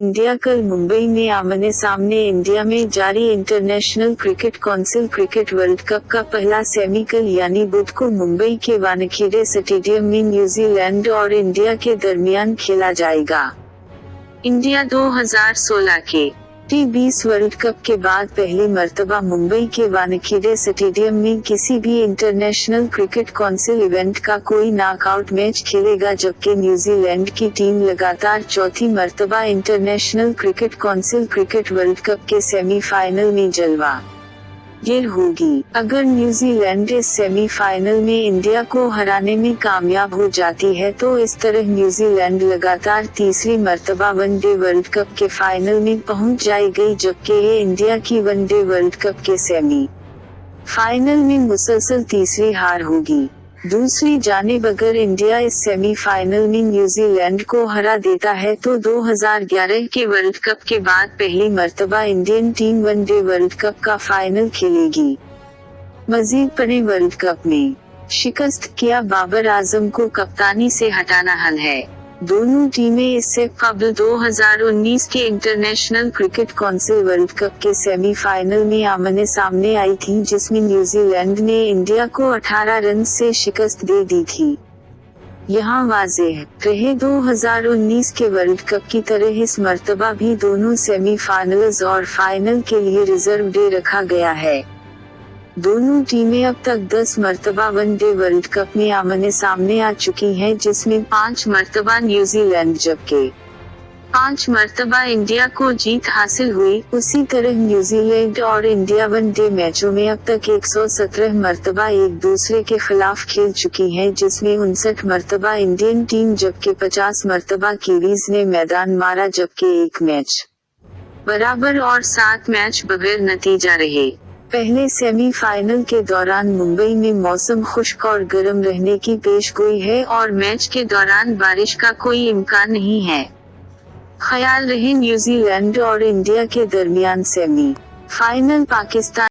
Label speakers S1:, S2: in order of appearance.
S1: India कल मुंबई में आमने सामने। इंडिया में जारी international cricket council cricket world cup का पहला सेमी कल यानी बुध को मुंबई के वानखेड़े स्टेडियम में न्यूजीलैंड और इंडिया के दरमियान खेला जाएगा। इंडिया 2016 के T20 वर्ल्ड कप के बाद पहली मर्तबा मुंबई के वानखेड़े स्टेडियम में किसी भी इंटरनेशनल क्रिकेट काउंसिल इवेंट का कोई नॉकआउट मैच खेलेगा, जबकि न्यूजीलैंड की टीम लगातार चौथी मर्तबा international cricket council cricket world cup के सेमीफाइनल में जलवा गिर होगी। अगर न्यूजीलैंड इस सेमीफाइनल में इंडिया को हराने में कामयाब हो जाती है तो इस तरह न्यूजीलैंड लगातार तीसरी मर्तबा वनडे वर्ल्ड कप के फाइनल में पहुंच जाएगी, जबकि ये इंडिया की वनडे वर्ल्ड कप के सेमी फाइनल में मुसलसल तीसरी हार होगी। दूसरी जानिब अगर इंडिया इस सेमीफाइनल में न्यूजीलैंड को हरा देता है तो 2011 के वर्ल्ड कप के बाद पहली मर्तबा Indian team one day world cup का फाइनल खेलेगी। मजीद पढ़ें। वर्ल्ड कप में शिकस्त, क्या बाबर आजम को कप्तानी से हटाना हल है? दोनों टीमें इससे कबल 2019 के international cricket council world cup के सेमीफाइनल में आमने सामने आई थीं, जिसमें न्यूजीलैंड ने इंडिया को 18 रन से शिकस्त दे दी थी। यहाँ वाज़ेह रहे 2019 के वर्ल्ड कप की तरह इस मर्तबा भी दोनों सेमीफाइनल्स और फाइनल के लिए रिजर्व डे रखा गया है। दोनों टीमें अब तक 10 मर्तबा वनडे वर्ल्ड कप में आमने सामने आ चुकी हैं, जिसमें 5 मर्तबा न्यूजीलैंड जबकि 5 मर्तबा इंडिया को जीत हासिल हुई। उसी तरह न्यूजीलैंड और इंडिया वनडे मैचों में अब तक 117 मर्तबा एक दूसरे के खिलाफ खेल चुकी हैं, जिसमें 59 मर्तबा इंडियन टीम जबकि 50 मर्तबा कीवीज ने मैदान मारा, जबकि एक मैच बराबर और 7 मैच बगैर नतीजा रहे। पहले सेमीफाइनल के दौरान मुंबई में मौसम खुश्क और गर्म रहने की पेशगोई है और मैच के दौरान बारिश का कोई इम्कान नहीं है। ख्याल रहे न्यूजीलैंड और इंडिया के दरमियान सेमी फाइनल पाकिस्तान